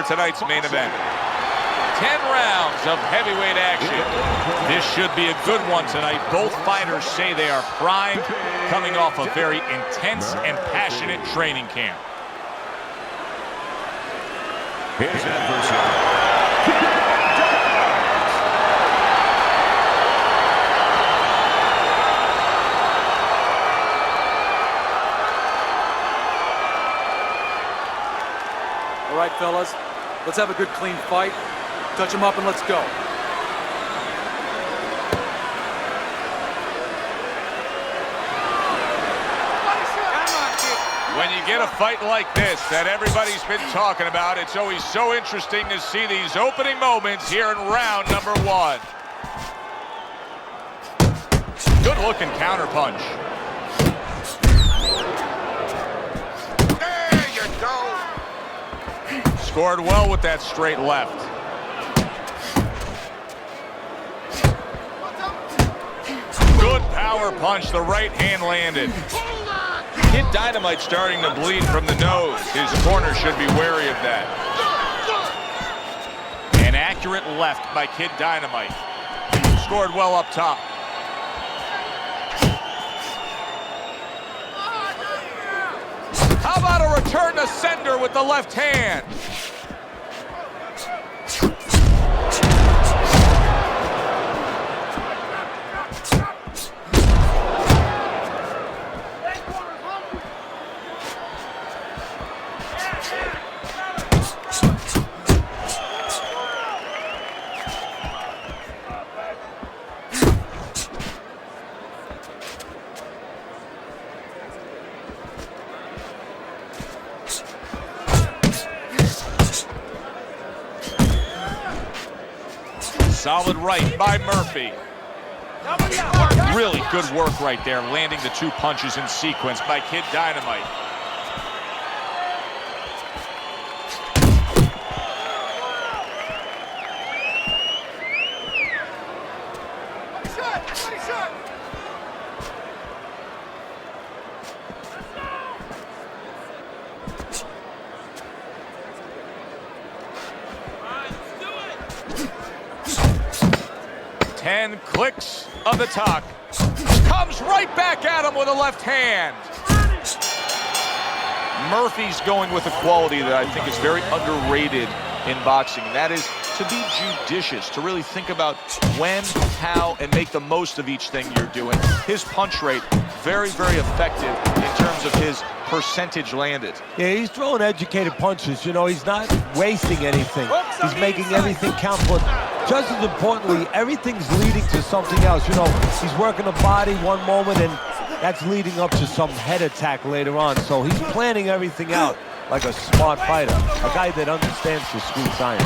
Tonight's main event. 10 rounds of heavyweight action. This should be a good one tonight. Both fighters say they are primed, coming off a very intense and passionate training camp. His adversary. All right, fellas, let's have a good, clean fight. Touch him up and let's go. When you get a fight like this that everybody's been talking about, it's always so interesting to see these opening moments here in round number 1. Good-looking counterpunch. There you go. Scored well with that straight left. Good power punch, the right hand landed. Kid Dynamite starting to bleed from the nose. His corner should be wary of that. An accurate left by Kid Dynamite. Scored well up top. How about a return to sender with the left hand? Solid right by Murphy. Really good work right there, landing the 2 punches in sequence by Kid Dynamite. And clicks of the talk. Comes right back at him with a left hand. Murphy's going with a quality that I think is very underrated in boxing. And that is to be judicious, to really think about when, how, and make the most of each thing you're doing. His punch rate, very, very effective in terms of his percentage landed. Yeah, he's throwing educated punches. You know, he's not wasting anything. He's making everything count, but just as importantly, everything's leading to something else. You know, he's working the body one moment, and that's leading up to some head attack later on. So he's planning everything out like a smart fighter, a guy that understands the sweet science.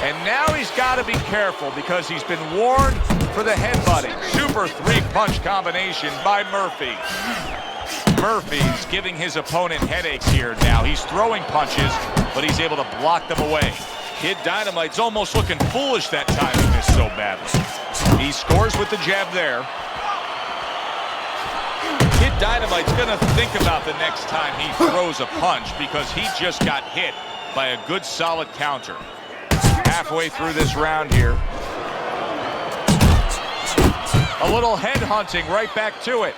And now he's got to be careful because he's been warned for the headbutting. Super 3-punch combination by Murphy. Murphy's giving his opponent headaches here now. He's throwing punches, but he's able to block them away. Kid Dynamite's almost looking foolish that time he missed so badly. He scores with the jab there. Kid Dynamite's going to think about the next time he throws a punch because he just got hit by a good solid counter. Halfway through this round here. A little head hunting right back to it.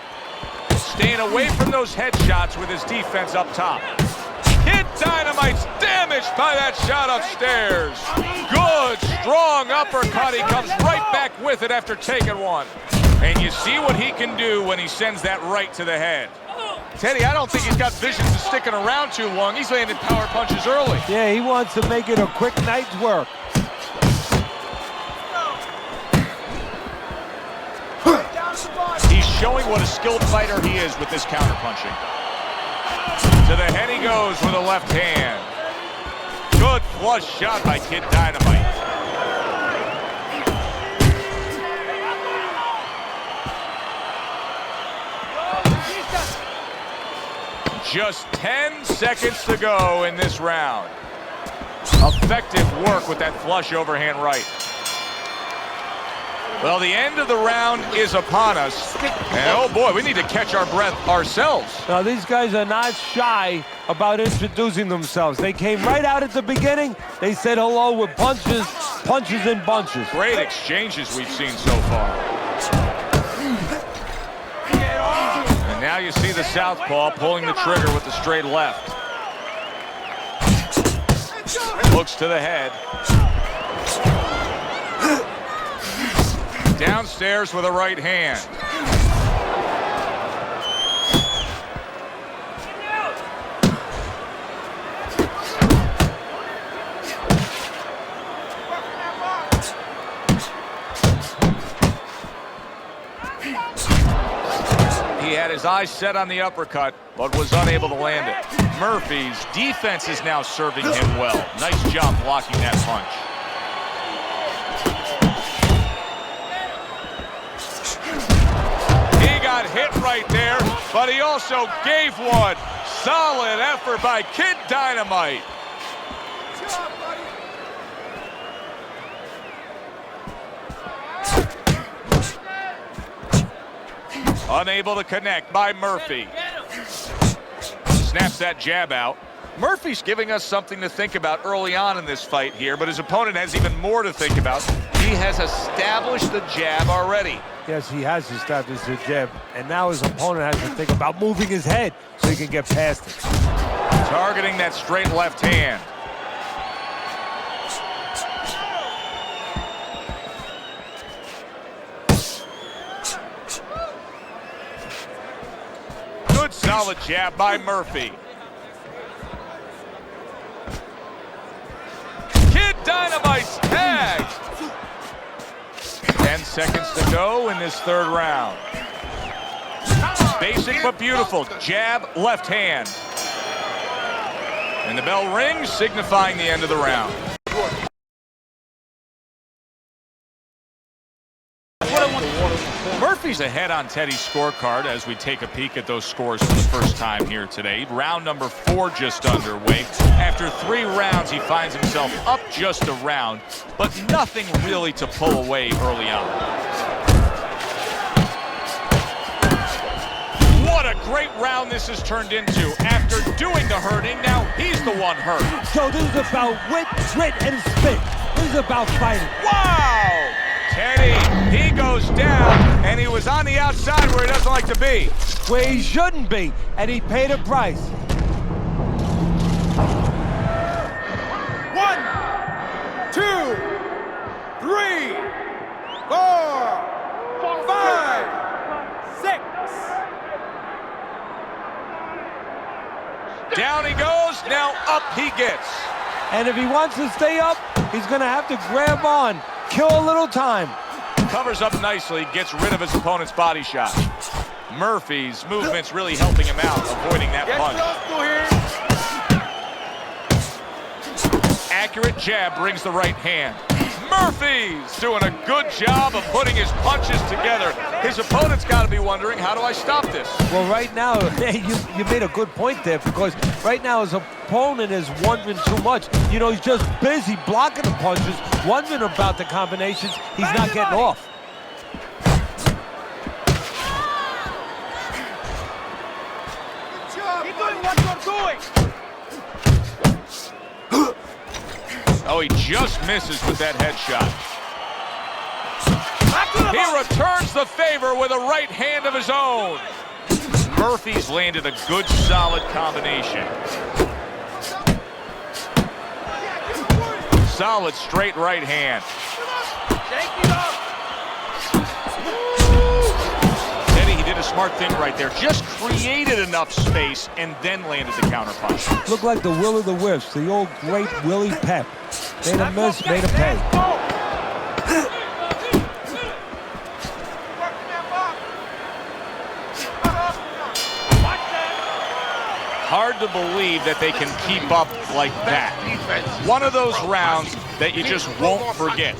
Staying away from those headshots with his defense up top. Kid Dynamite's damaged by that shot upstairs. Good, strong uppercut. He comes right back with it after taking one. And you see what he can do when he sends that right to the head. Teddy, I don't think he's got visions of sticking around too long. He's landing power punches early. Yeah, he wants to make it a quick night's work. He's showing what a skilled fighter he is with this counterpunching. To the head he goes with a left hand. Good flush shot by Kid Dynamite. Just 10 seconds to go in this round. Effective work with that flush overhand right. Well, the end of the round is upon us. And oh boy, we need to catch our breath ourselves. Now, these guys are not shy about introducing themselves. They came right out at the beginning. They said hello with punches, punches and bunches. Great exchanges we've seen so far. And now you see the southpaw pulling the trigger with the straight left. Looks to the head. Downstairs with a right hand. He had his eyes set on the uppercut, but was unable to land it. Murphy's defense is now serving him well. Nice job blocking that punch. Hit right there, but he also gave one. Solid effort by Kid Dynamite. Unable to connect by Murphy. Snaps that jab out. Murphy's giving us something to think about early on in this fight here, but his opponent has even more to think about. He has established the jab already. Yes, he has established the jab, and now his opponent has to think about moving his head so he can get past it. Targeting that straight left hand. Good solid jab by Murphy. Kid Dynamite's tagged. 10 seconds to go in this third round. Basic but beautiful. Jab, left hand. And the bell rings, signifying the end of the round. Murphy's ahead on Teddy's scorecard as we take a peek at those scores for the first time here today. Round number 4 just underway. After 3 rounds, he finds himself up just a round, but nothing really to pull away early on. What a great round this has turned into. After doing the hurting, now he's the one hurt. So this is about wit, grit, and spit. This is about fighting. Wow! Teddy, he goes down, and he was on the outside where he doesn't like to be. Where he shouldn't be, and he paid a price. 1, 2, 3, 4, 5, 6. Down he goes, now up he gets. And if he wants to stay up, he's going to have to grab on, kill a little time. Covers up nicely, gets rid of his opponent's body shot. Murphy's movement's really helping him out, avoiding that punch. Accurate jab brings the right hand. Murphy's doing a good job of putting his punches together. His opponent's got to be wondering, how do I stop this? Well, right now, you made a good point there, because right now his opponent is wondering too much. You know, he's just busy blocking the punches, wondering about the combinations he's not getting off. Keep doing what you're doing. Oh, he just misses with that headshot. He returns the favor with a right hand of his own. Murphy's landed a good, solid combination. Solid straight right hand. Teddy, he did a smart thing right there. Just created enough space and then landed the counter punch. Looked like the Will of the Wisps, the old great Willie Pep. Made a miss, made a pay. Hard to believe that they can keep up like that. One of those rounds that you just won't forget.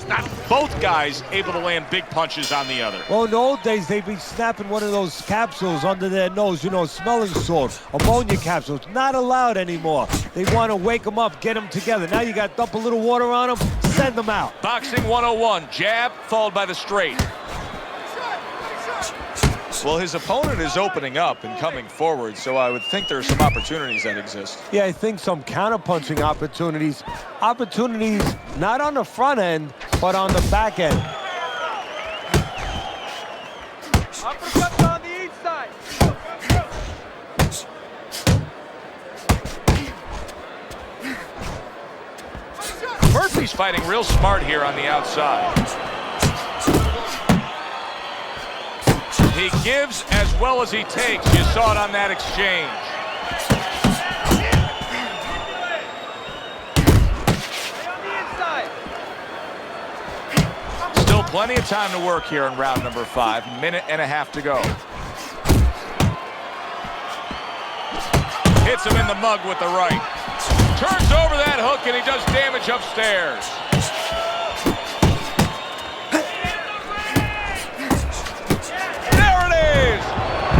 Both guys able to land big punches on the other. Well, in the old days, they'd be snapping one of those capsules under their nose, you know, smelling salt, ammonia capsules. Not allowed anymore. They want to wake them up, get them together. Now you got to dump a little water on them, send them out. Boxing 101, jab followed by the straight. Well, his opponent is opening up and coming forward, so I would think there are some opportunities that exist. Yeah, I think some counter-punching opportunities. Opportunities not on the front end, but on the back end. Uppercut on the inside. Murphy's fighting real smart here on the outside. He gives as well as he takes. You saw it on that exchange. Still plenty of time to work here in round number 5. Minute and a half to go. Hits him in the mug with the right. Turns over that hook and he does damage upstairs.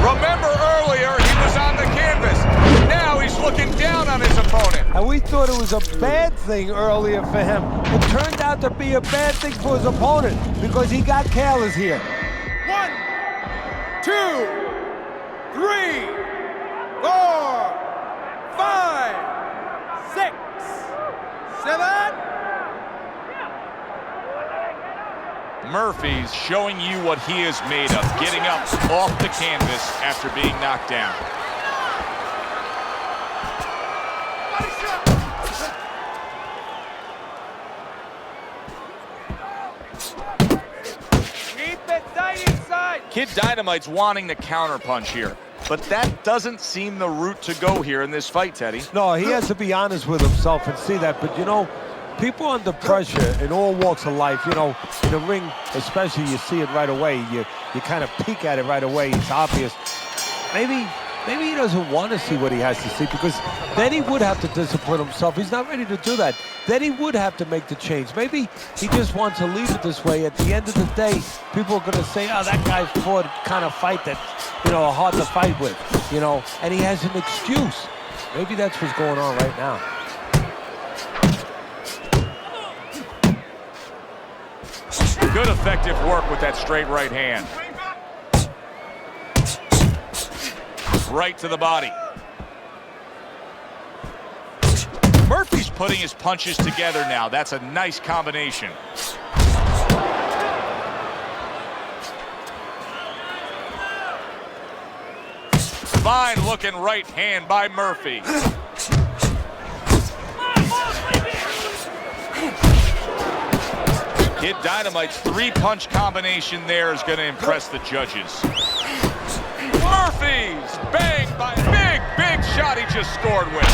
Remember earlier, he was on the canvas. Now he's looking down on his opponent. And we thought it was a bad thing earlier for him. It turned out to be a bad thing for his opponent because he got careless here. 1, 2, 3, 4, 5, 6, 7. Murphy's showing you what he is made of, getting up off the canvas after being knocked down. Keep it tight inside. Kid Dynamite's wanting the counterpunch here, but that doesn't seem the route to go here in this fight, Teddy. No, he has to be honest with himself and see that. But, you know, people under pressure in all walks of life, you know, in the ring especially, you see it right away. You kind of peek at it right away. It's obvious. Maybe he doesn't want to see what he has to see because then he would have to discipline himself. He's not ready to do that. Then he would have to make the change. Maybe he just wants to leave it this way. At the end of the day, people are going to say, oh, that guy fought kind of fight that, you know, hard to fight with, you know, and he has an excuse. Maybe that's what's going on right now. Good effective work with that straight right hand. Right to the body. Murphy's putting his punches together now. That's a nice combination. Fine looking right hand by Murphy. Kid Dynamite's 3-punch combination there is going to impress the judges. Murphy's bang by big shot he just scored with.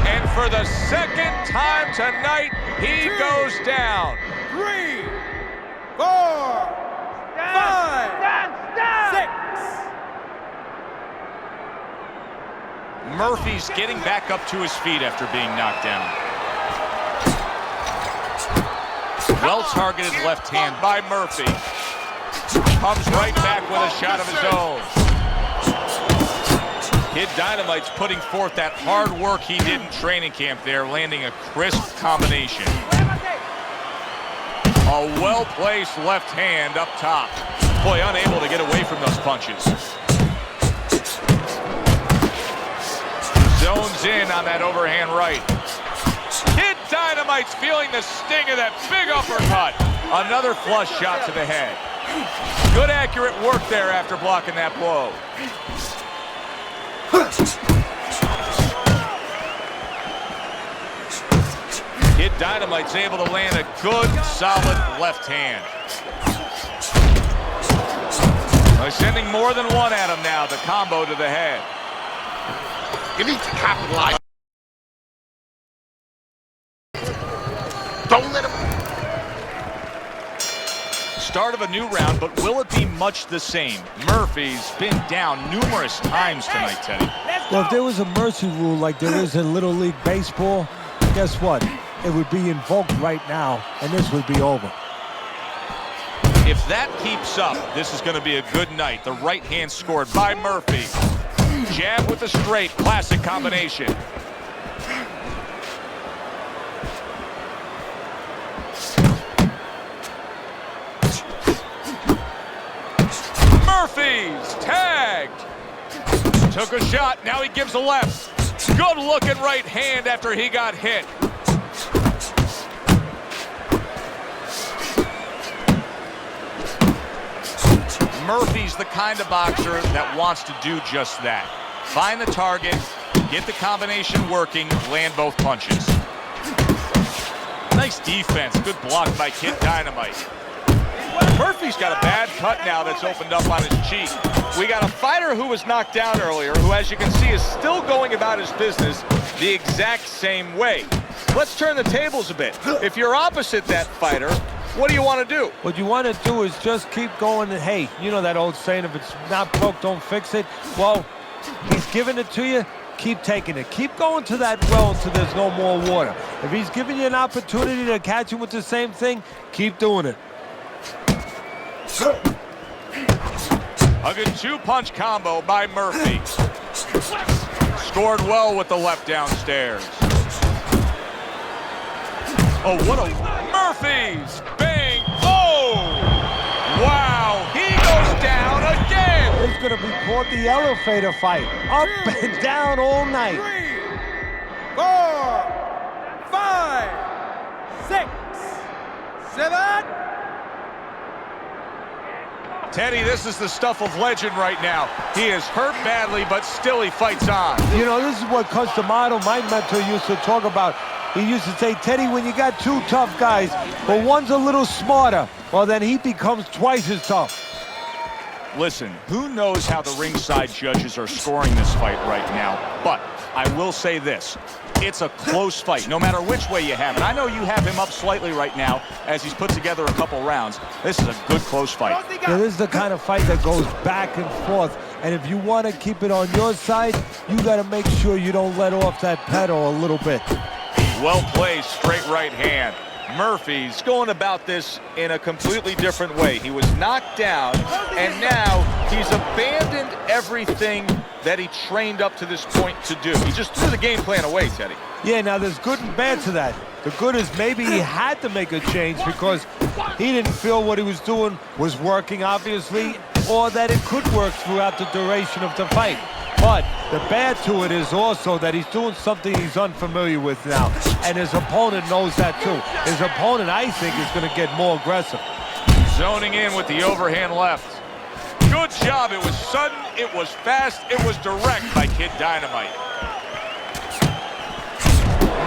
And for the second time tonight, he goes down. 3, 4, 5, 6. Murphy's getting back up to his feet after being knocked down. Well-targeted left hand by Murphy. Comes right back with a shot of his own. Kid Dynamite's putting forth that hard work he did in training camp there, landing a crisp combination. A well-placed left hand up top. Boy, unable to get away from those punches. Zones in on that overhand right. Kid Dynamite's feeling the sting of that big uppercut. Another flush shot to the head. Good accurate work there after blocking that blow. Kid Dynamite's able to land a good, solid left hand. They're sending more than one at him now, the combo to the head. You need to capitalize. Don't let him. Start of a new round, but will it be much the same? Murphy's been down numerous times tonight, Teddy. Well, if there was a mercy rule like there is in Little League Baseball, guess what? it would be invoked right now, and this would be over. If that keeps up, this is going to be a good night. The right hand scored by Murphy. Jab with the straight, classic combination. Murphy's tagged. Took a shot, now he gives a left. Good looking right hand after he got hit. Murphy's the kind of boxer that wants to do just that. Find the target, get the combination working, land both punches. Nice defense, good block by Kid Dynamite. Murphy's got a bad cut now that's opened up on his cheek. We got a fighter who was knocked down earlier, who, as you can see, is still going about his business the exact same way. Let's turn the tables a bit. If you're opposite that fighter, what do you want to do? What you want to do is just keep going. And hey, you know that old saying, if it's not broke, don't fix it. Well, he's giving it to you. Keep taking it. Keep going to that well until there's no more water. If he's giving you an opportunity to catch him with the same thing, keep doing it. A good two-punch combo by Murphy. Scored well with the left downstairs. Oh, what a... Murphy's! Bang! Oh! Wow! He goes down again! It's going to be called the elevator fight. Up and down all night. 3, 4, 5, 6, 7. Teddy, this is the stuff of legend right now. He is hurt badly, but still he fights on. You know, this is what Customato, my mentor, used to talk about. He used to say, Teddy, when you got two tough guys, but one's a little smarter, well, then he becomes twice as tough. Listen, who knows how the ringside judges are scoring this fight right now, but I will say this. It's a close fight, no matter which way you have it. I know you have him up slightly right now as he's put together a couple rounds. This is a good close fight. Yeah, this is the kind of fight that goes back and forth. And if you want to keep it on your side, you got to make sure you don't let off that pedal a little bit. Well played, straight right hand. Murphy's going about this in a completely different way. He was knocked down, and now he's abandoned everything that he trained up to this point to do. He just threw the game plan away, Teddy. Yeah, now there's good and bad to that. The good is maybe he had to make a change because he didn't feel what he was doing was working, obviously, or that it could work throughout the duration of the fight. But the bad to it is also that he's doing something he's unfamiliar with now, and his opponent knows that too. His opponent, I think, is going to get more aggressive. Zoning in with the overhand left. Good job. It was sudden, it was fast, it was direct by Kid Dynamite.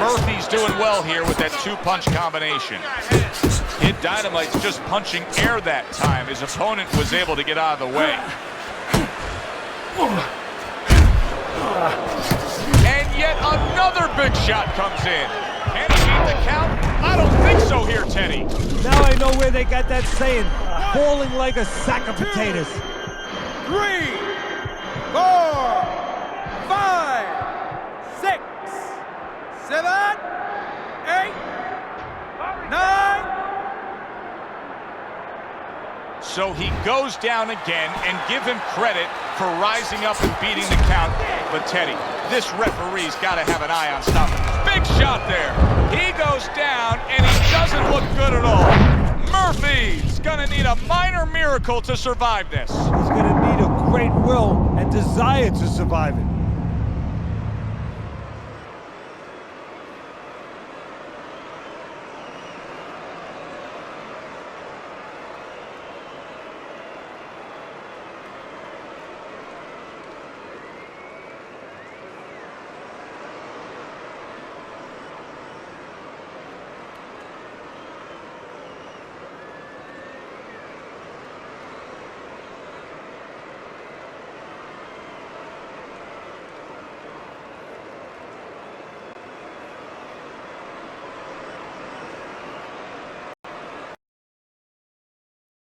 Murphy's doing well here with that two-punch combination. Kid Dynamite's just punching air that time. His opponent was able to get out of the way. And yet another big shot comes in. Can he beat the count? I don't think so here, Teddy. Now I know where they got that saying, falling like a sack of potatoes. 3, 4, 5, 6, 7, 8, 9. So he goes down again, and give him credit for rising up and beating the count. But Teddy, this referee's got to have an eye on stopping. Big shot there. He goes down, and he doesn't look good at all. Murphy's gonna need a minor miracle to survive this. He's going to need a great will and desire to survive it.